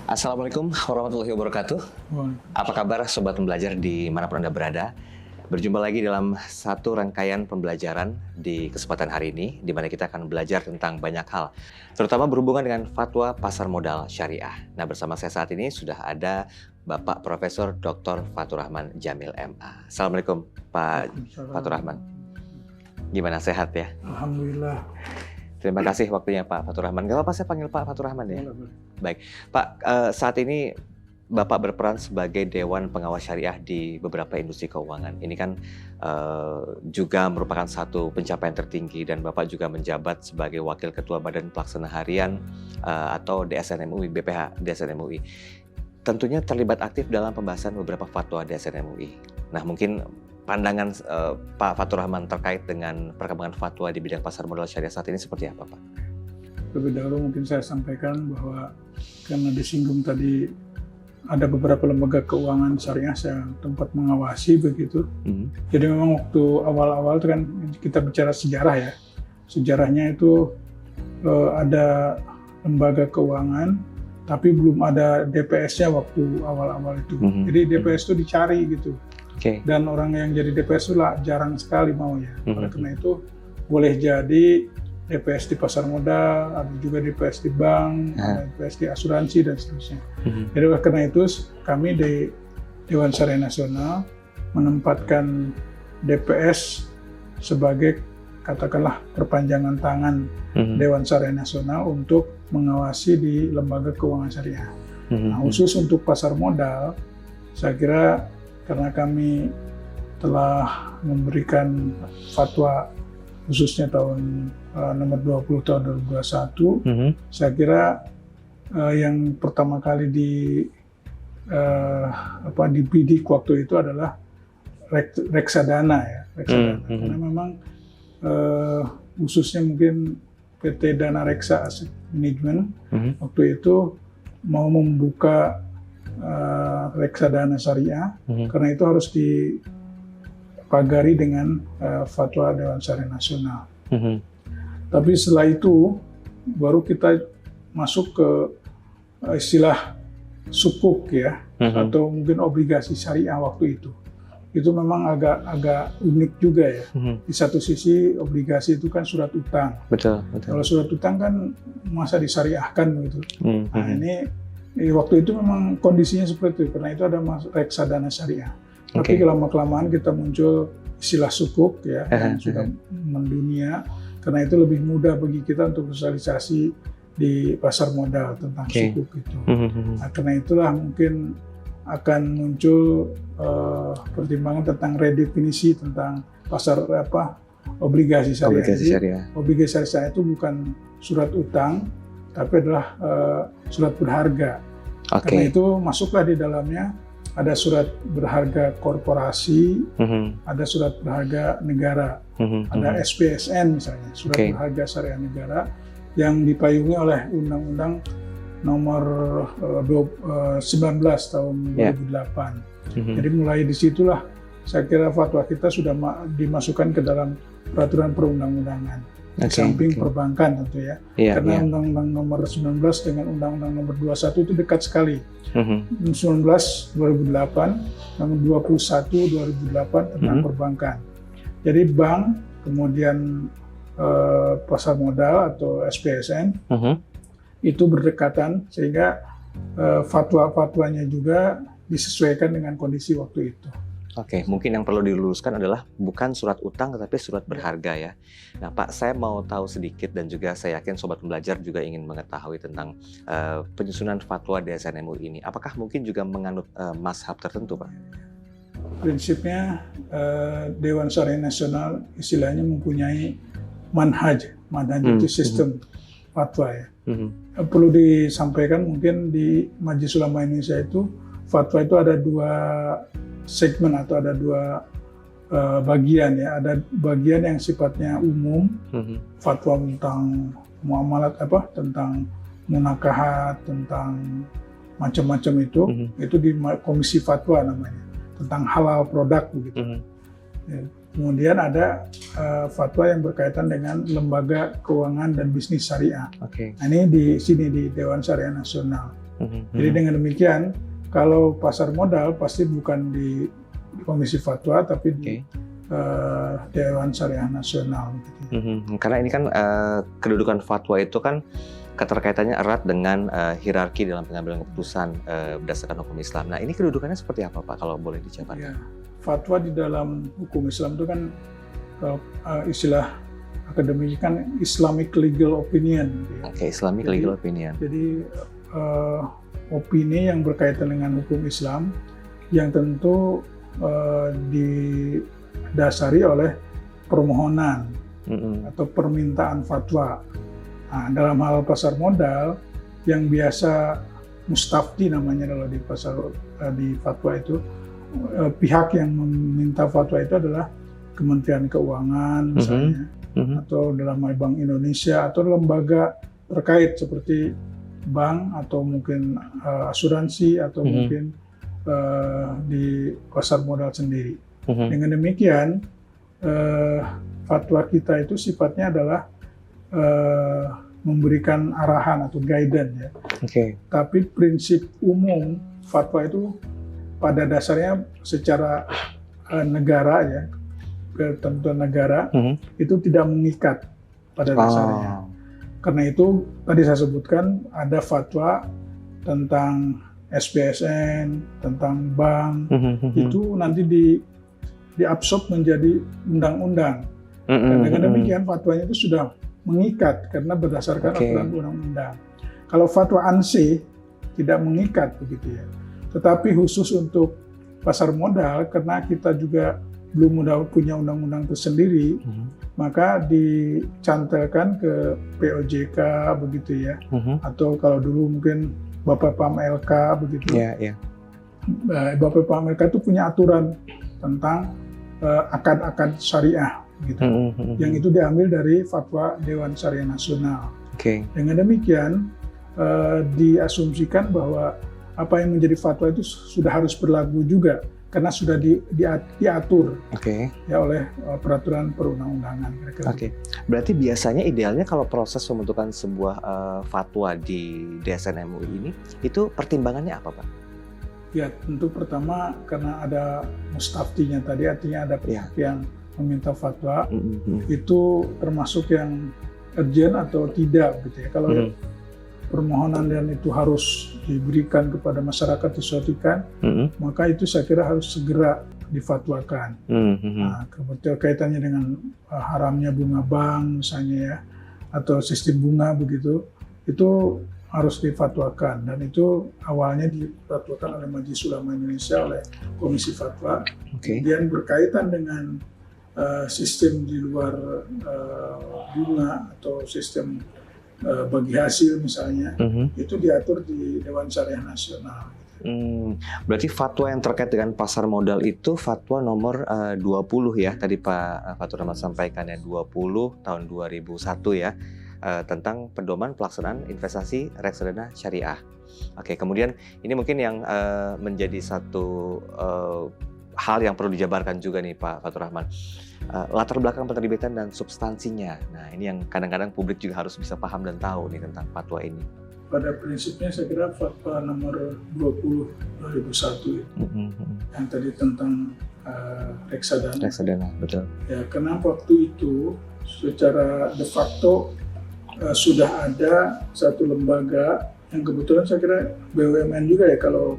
Assalamualaikum warahmatullahi wabarakatuh. Apa kabar Sobat Pembelajar dimanapun Anda berada? Berjumpa lagi dalam satu rangkaian pembelajaran di kesempatan hari ini, di mana kita akan belajar tentang banyak hal, terutama berhubungan dengan fatwa pasar modal syariah. Nah, bersama saya saat ini sudah ada Bapak Profesor Dr. Fathur Rahman Jamil MA. Assalamualaikum Pak Fathur Rahman. Gimana, sehat ya? Alhamdulillah. Terima kasih waktunya Pak Fathur Rahman. Gak apa-apa saya panggil Pak Fathur Rahman ya? Baik, Pak, saat ini Bapak berperan sebagai Dewan Pengawas Syariah di beberapa industri keuangan. Ini kan juga merupakan satu pencapaian tertinggi dan Bapak juga menjabat sebagai Wakil Ketua Badan Pelaksana Harian atau DSN MUI, BPH DSN MUI. Tentunya terlibat aktif dalam pembahasan beberapa fatwa DSN MUI. Nah, mungkin pandangan Pak Fathur Rahman terkait dengan perkembangan fatwa di bidang pasar modal syariah saat ini seperti apa, Pak? Lebih dahulu mungkin saya sampaikan bahwa karena disinggung tadi ada beberapa lembaga keuangan syariah saya tempat mengawasi begitu. Jadi memang waktu awal-awal itu kan kita bicara sejarah ya. Sejarahnya itu ada lembaga keuangan tapi belum ada DPS-nya waktu awal-awal itu. Jadi DPS itu dicari gitu. Dan orang yang jadi DPS itu jarang sekali mau ya. Oleh karena itu boleh jadi DPS di pasar modal, ada juga DPS di bank, ada DPS di asuransi dan seterusnya. Jadi oleh karena itu kami di Dewan Syariah Nasional menempatkan DPS sebagai katakanlah perpanjangan tangan Dewan Syariah Nasional untuk mengawasi di lembaga keuangan syariah. Nah, khusus untuk pasar modal, saya kira karena kami telah memberikan fatwa khususnya tahun nomor 20 tahun 2021, saya kira yang pertama kali dibidik waktu itu adalah reksadana ya, reksadana. Karena memang khususnya mungkin PT Dana Reksa Asset Management waktu itu mau membuka reksadana syariah, karena itu harus dipagari dengan fatwa Dewan Syariah Nasional. Tapi setelah itu baru kita masuk ke istilah sukuk ya, atau mungkin obligasi syariah waktu itu. Itu memang agak unik juga ya. Di satu sisi obligasi itu kan surat utang. Betul. Kalau surat utang kan masa disyariahkan gitu. Nah ini waktu itu memang kondisinya seperti itu, karena itu ada reksadana syariah. Tapi lama-kelamaan kita muncul istilah sukuk ya, yang sudah mendunia, karena itu lebih mudah bagi kita untuk sosialisasi di pasar modal tentang sukuk itu. Nah, karena itulah mungkin akan muncul pertimbangan tentang redefinisi tentang pasar obligasi syariah. Obligasi syariah itu bukan surat utang, tapi adalah surat berharga. Karena itu masuklah di dalamnya ada surat berharga korporasi, ada surat berharga negara, ada SPSN misalnya, surat berharga syariah negara yang dipayungi oleh Undang-Undang nomor 19 tahun 2008. Jadi mulai disitulah saya kira fatwa kita sudah dimasukkan ke dalam peraturan perundang-undangan. Di samping perbankan tentu ya. Karena Undang-Undang nomor 19 dengan Undang-Undang nomor 21 itu dekat sekali. 19 2008, nomor 21 2008 tentang perbankan. Jadi bank, kemudian pasar modal atau SPSN, itu berdekatan sehingga fatwa-fatwanya juga disesuaikan dengan kondisi waktu itu. Mungkin yang perlu diluruskan adalah bukan surat utang tetapi surat berharga ya. Nah Pak, saya mau tahu sedikit dan juga saya yakin Sobat Pembelajar juga ingin mengetahui tentang penyusunan fatwa DSN MUI ini. Apakah mungkin juga menganut mazhab tertentu, Pak? Prinsipnya Dewan Syariah Nasional istilahnya mempunyai manhaj itu sistem fatwa ya. Perlu disampaikan mungkin di Majelis Ulama Indonesia itu fatwa itu ada dua segmen atau ada dua bagian ya. Ada bagian yang sifatnya umum, fatwa tentang muamalat tentang munakahat, tentang macam-macam itu di komisi fatwa namanya, tentang halal produk begitu. Ya. Kemudian ada fatwa yang berkaitan dengan lembaga keuangan dan bisnis syariah. Nah, ini di sini di Dewan Syariah Nasional. Jadi dengan demikian, kalau pasar modal pasti bukan di Komisi Fatwa, tapi di Dewan Syariah Nasional. Karena ini kan kedudukan fatwa itu kan keterkaitannya erat dengan hierarki dalam pengambilan keputusan berdasarkan hukum Islam. Nah, ini kedudukannya seperti apa, Pak, kalau boleh dijabarkan? Ya, fatwa di dalam hukum Islam itu kan istilah akademiknya kan Islamic Legal Opinion. Oke, Islamic Legal Opinion. Jadi opini yang berkaitan dengan hukum Islam yang tentu didasari oleh permohonan atau permintaan fatwa. Nah, dalam hal pasar modal yang biasa mustafti namanya kalau di fatwa itu, pihak yang meminta fatwa itu adalah Kementerian Keuangan misalnya, atau dalam hal Bank Indonesia atau lembaga terkait seperti bank atau mungkin asuransi atau mungkin di pasar modal sendiri. Dengan demikian fatwa kita itu sifatnya adalah memberikan arahan atau guidance ya. Tapi prinsip umum fatwa itu pada dasarnya secara negara ya, ketentuan negara itu tidak mengikat pada dasarnya. Karena itu tadi saya sebutkan ada fatwa tentang SBSN, tentang bank, itu nanti diabsorb menjadi undang-undang. Dan dengan demikian fatwanya itu sudah mengikat karena berdasarkan aturan undang-undang. Kalau fatwa ANSI tidak mengikat begitu ya. Tetapi khusus untuk pasar modal karena kita juga belum punya undang-undang tersendiri, maka dicantelkan ke POJK begitu ya. Atau kalau dulu mungkin Bapak Pam LK begitu. Bapak Pam LK itu punya aturan tentang akad-akad syariah gitu. Yang itu diambil dari fatwa Dewan Syariah Nasional. Dengan demikian diasumsikan bahwa apa yang menjadi fatwa itu sudah harus berlaku juga karena sudah diatur ya oleh peraturan perundang-undangan. Berarti biasanya idealnya kalau proses pembentukan sebuah fatwa di DSN MUI ini itu pertimbangannya apa, Pak? Ya, tentu pertama karena ada mustaftinya tadi, artinya ada pihak yang meminta fatwa, itu termasuk yang urgent atau tidak gitu ya. Kalau permohonan dan itu harus diberikan kepada masyarakat diselesaikan, maka itu saya kira harus segera difatwakan. Nah, kaitannya dengan haramnya bunga bank misalnya ya, atau sistem bunga begitu, itu harus difatwakan, dan itu awalnya difatwakan oleh Majelis Ulama Indonesia oleh Komisi Fatwa. Kemudian berkaitan dengan sistem di luar bunga atau sistem bagi hasil misalnya, itu diatur di Dewan Syariah Nasional. Berarti fatwa yang terkait dengan pasar modal itu fatwa nomor 20 ya, tadi Pak Fatur Rahman sampaikan ya, 20 tahun 2001 ya, tentang pedoman pelaksanaan investasi reksadana syariah. Kemudian ini mungkin yang menjadi satu hal yang perlu dijabarkan juga nih Pak Fatur Rahman. Latar belakang penerbitan dan substansinya. Nah, ini yang kadang-kadang publik juga harus bisa paham dan tahu nih tentang fatwa ini. Pada prinsipnya saya kira fatwa nomor 20 2001 yang tadi tentang reksadana. Reksadana, betul. Ya, karena waktu itu secara de facto sudah ada satu lembaga yang kebetulan saya kira BUMN juga ya kalau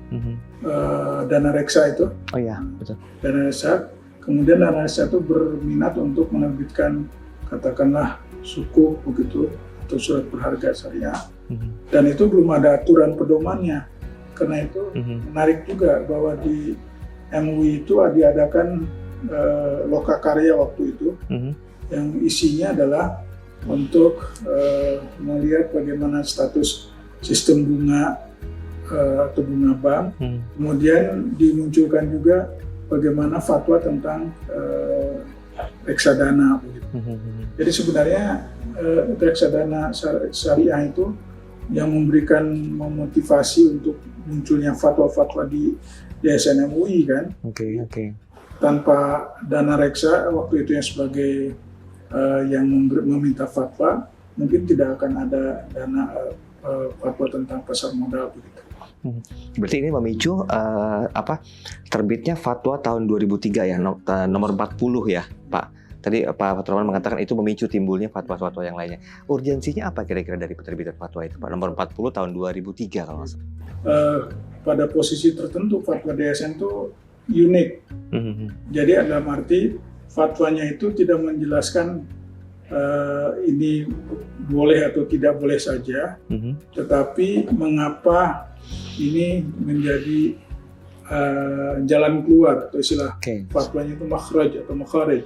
dana reksa itu. Oh iya, betul. Dana reksa. Kemudian dana reksa itu berminat untuk menerbitkan katakanlah sukuk begitu atau surat berharga syariah. Dan itu belum ada aturan pedomannya. Karena itu menarik juga bahwa di MUI itu diadakan lokakarya waktu itu yang isinya adalah untuk melihat bagaimana status sistem bunga atau bunga bank. Kemudian dimunculkan juga bagaimana fatwa tentang reksadana begitu. Jadi sebenarnya reksadana syariah itu yang memberikan memotivasi untuk munculnya fatwa-fatwa di DSN MUI kan. Tanpa dana reksa waktu itu yang sebagai yang meminta fatwa, mungkin tidak akan ada dana fatwa tentang pasar modal begitu. Berarti ini memicu terbitnya fatwa tahun 2003 ya, nomor 40 ya, Pak. Tadi Pak Fatur Rahman mengatakan itu memicu timbulnya fatwa-fatwa yang lainnya. Urgensinya apa kira-kira dari penerbitan fatwa itu, Pak? Nomor 40 tahun 2003 kalau nggak salah. Pada posisi tertentu fatwa DSN itu unik. Jadi dalam arti fatwanya itu tidak menjelaskan ini boleh atau tidak boleh saja, tetapi mengapa ini menjadi jalan keluar atau istilah fatwanya itu makhraj atau makharij,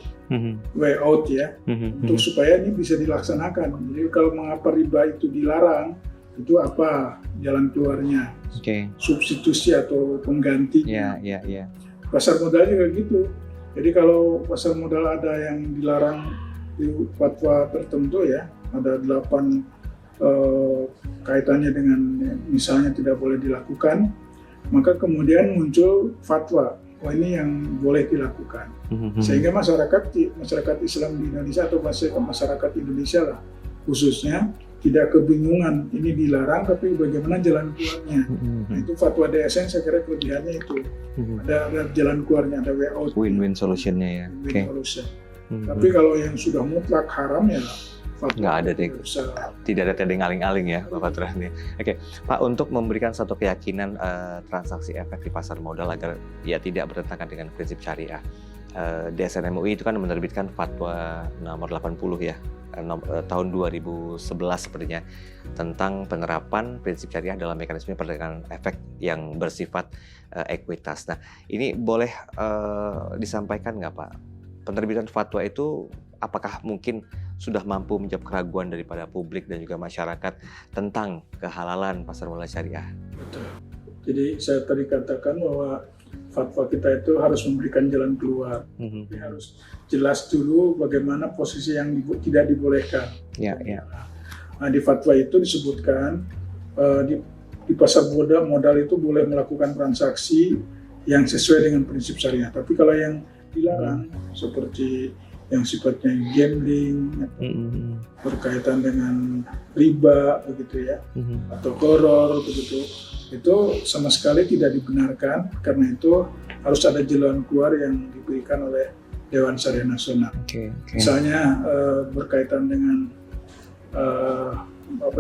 way out ya, untuk supaya ini bisa dilaksanakan. Jadi kalau mengapa riba itu dilarang, itu apa jalan keluarnya, substitusi atau penggantinya. Pasar modal juga gitu. Jadi kalau pasar modal ada yang dilarang di fatwa tertentu ya, ada 8 kaitannya dengan misalnya tidak boleh dilakukan, maka kemudian muncul fatwa, oh ini yang boleh dilakukan. Sehingga masyarakat Islam di Indonesia atau masyarakat Indonesia lah khususnya tidak kebingungan ini dilarang tapi bagaimana jalan keluarnya. Nah, itu fatwa DSN saya kira kelebihannya itu. Ada jalan keluarnya, ada way out. Win-win solutionnya ya. Solution. Tapi kalau yang sudah mutlak haram ya nggak ada deh, tidak ada tedeng aling-aling ya Pak Fatur Rahman. Pak, untuk memberikan satu keyakinan transaksi efek di pasar modal agar ya tidak bertentangan dengan prinsip syariah, DSN MUI itu kan menerbitkan fatwa nomor 80 ya, tahun 2011 sepertinya, tentang penerapan prinsip syariah dalam mekanisme perdagangan efek yang bersifat ekuitas. Nah, ini boleh disampaikan nggak Pak, penerbitan fatwa itu apakah mungkin sudah mampu menjawab keraguan daripada publik dan juga masyarakat tentang kehalalan pasar modal syariah? Betul. Jadi saya tadi katakan bahwa fatwa kita itu harus memberikan jalan keluar. Jadi harus jelas dulu bagaimana posisi yang tidak dibolehkan. Nah, di fatwa itu disebutkan di pasar modal itu boleh melakukan transaksi yang sesuai dengan prinsip syariah. Tapi kalau yang dilarang seperti yang sifatnya gambling, berkaitan dengan riba begitu ya, atau horor begitu, itu sama sekali tidak dibenarkan. Karena itu harus ada jalan keluar yang diberikan oleh Dewan Syariah Nasional. Misalnya berkaitan dengan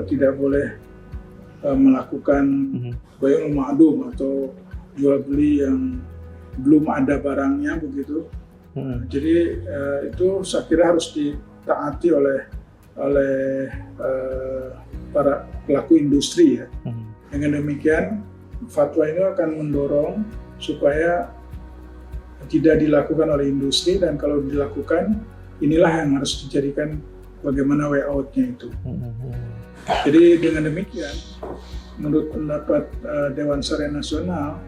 tidak boleh melakukan bay'ul ma'dum atau jual beli yang belum ada barangnya begitu. Jadi itu saya kira harus ditaati oleh para pelaku industri ya. Dengan demikian fatwa ini akan mendorong supaya tidak dilakukan oleh industri, dan kalau dilakukan inilah yang harus dijadikan bagaimana way out-nya itu. Jadi dengan demikian menurut pendapat Dewan Syariah Nasional,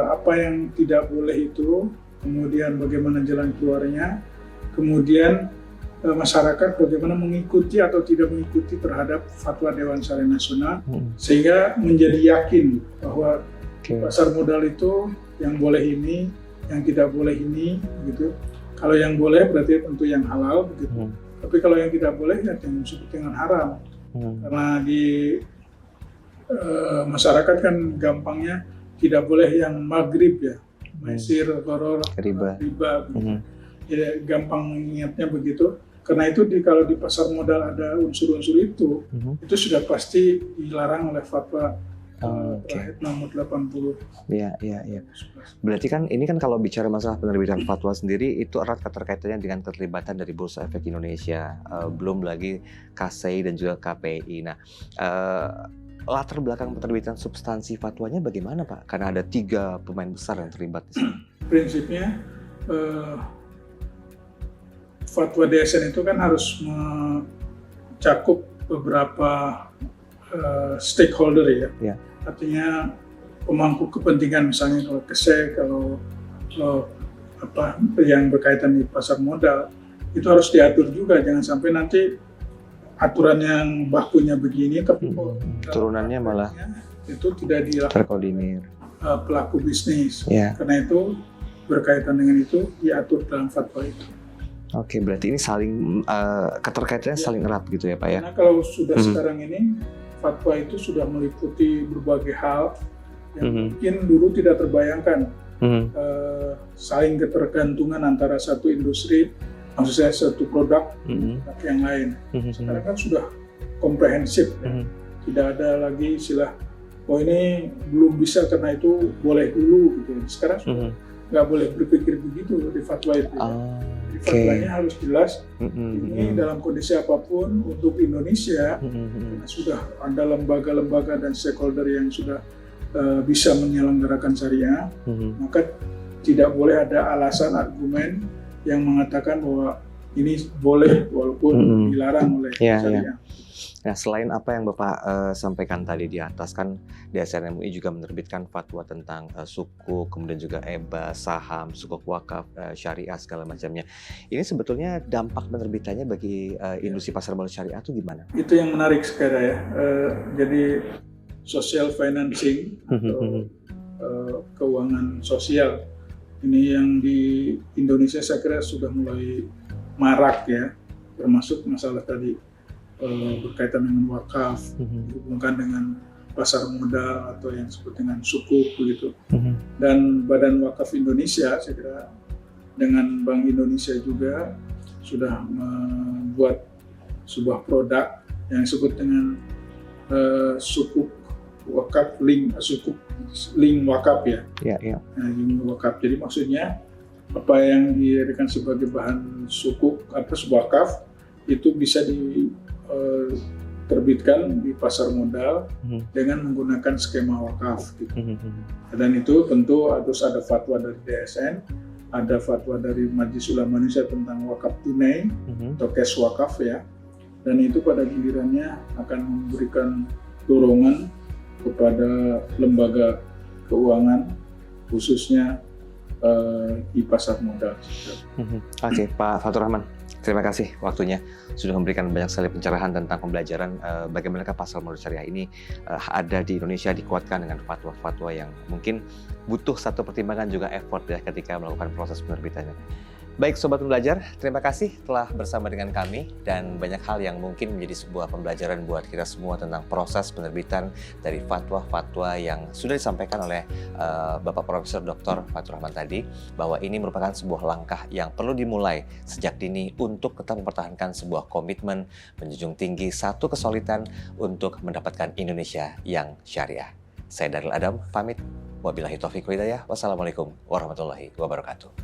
apa yang tidak boleh itu, kemudian bagaimana jalan keluarnya, kemudian masyarakat bagaimana mengikuti atau tidak mengikuti terhadap fatwa Dewan Syariah Nasional, sehingga menjadi yakin bahwa pasar modal itu yang boleh ini, yang tidak boleh ini, gitu. Kalau yang boleh berarti tentu yang halal, begitu. Tapi kalau yang tidak boleh ya yang disebut dengan haram. Karena di masyarakat kan gampangnya tidak boleh yang maghrib ya. Maisir, horor, riba. Ya, gampang mengingatnya begitu. Karena itu kalau di pasar modal ada unsur-unsur itu sudah pasti dilarang oleh fatwa terakhir nomor 80. Iya. Berarti kan ini kan kalau bicara masalah penerbitan fatwa sendiri itu erat keterkaitannya dengan keterlibatan dari Bursa Efek Indonesia, belum lagi KSEI dan juga KPI. Nah, latar belakang penerbitan substansi fatwanya bagaimana Pak? Karena ada 3 pemain besar yang terlibat di sini. Prinsipnya fatwa DSN itu kan harus mencakup beberapa stakeholder ya. Artinya pemangku kepentingan, misalnya kalau KSEI, kalau yang berkaitan di pasar modal itu harus diatur juga, jangan sampai nanti aturan yang bakunya begini tapi turunannya malah itu tidak terkoordinir pelaku bisnis. Karena itu berkaitan dengan itu diatur dalam fatwa itu. Oke, berarti ini saling keterkaitannya saling erat gitu ya Pak ya. Karena kalau sudah sekarang ini fatwa itu sudah meliputi berbagai hal, yang mungkin dulu tidak terbayangkan. Saling ketergantungan antara satu industri, maksud saya satu produk dengan yang lain. Sekarang kan sudah komprehensif, ya. Tidak ada lagi istilah, oh ini belum bisa karena itu boleh dulu gitu. Sekarang sudah nggak boleh berpikir begitu di fatwa itu. Jadi fatwanya harus jelas. Ini dalam kondisi apapun untuk Indonesia, karena sudah ada lembaga-lembaga dan stakeholder yang sudah bisa menyelenggarakan syariah, maka tidak boleh ada alasan argumen yang mengatakan bahwa ini boleh walaupun dilarang oleh syariah. Nah, selain apa yang Bapak sampaikan tadi di atas, kan DSN MUI juga menerbitkan fatwa tentang sukuk, kemudian juga EBA, saham, sukuk wakaf, syariah, segala macamnya. Ini sebetulnya dampak penerbitannya bagi industri pasar modal syariah itu gimana? Itu yang menarik sekarang ya. Jadi social financing atau keuangan sosial ini yang di Indonesia saya kira sudah mulai marak ya, termasuk masalah tadi berkaitan dengan wakaf, dihubungkan dengan pasar modal atau yang disebut dengan sukuk begitu. Dan Badan Wakaf Indonesia saya kira dengan Bank Indonesia juga sudah membuat sebuah produk yang disebut dengan sukuk wakaf sukuk link wakaf ya. Nah, link wakaf. Jadi maksudnya apa yang dijadikan sebagai bahan sukuk atau wakaf itu bisa diterbitkan di pasar modal dengan menggunakan skema wakaf gitu. Dan itu tentu harus ada fatwa dari DSN, ada fatwa dari Majelis Ulama Indonesia tentang wakaf tunai atau cash wakaf ya. Dan itu pada gilirannya akan memberikan dorongan kepada lembaga keuangan khususnya di pasar modal. Oke, Pak Fatur Rahman, terima kasih waktunya sudah memberikan banyak sekali pencerahan tentang pembelajaran bagaimana pasar modal syariah ini ada di Indonesia, dikuatkan dengan fatwa-fatwa yang mungkin butuh satu pertimbangan juga effort ya ketika melakukan proses penerbitannya. Baik Sobat Pembelajar, terima kasih telah bersama dengan kami dan banyak hal yang mungkin menjadi sebuah pembelajaran buat kita semua tentang proses penerbitan dari fatwa-fatwa yang sudah disampaikan oleh Bapak Profesor Dr. Fatur Rahman tadi, bahwa ini merupakan sebuah langkah yang perlu dimulai sejak dini untuk tetap mempertahankan sebuah komitmen menjunjung tinggi satu kesulitan untuk mendapatkan Indonesia yang syariah. Saya Daryl Adam, pamit. Wabillahi taufiq wal hidayah. Wassalamualaikum warahmatullahi wabarakatuh.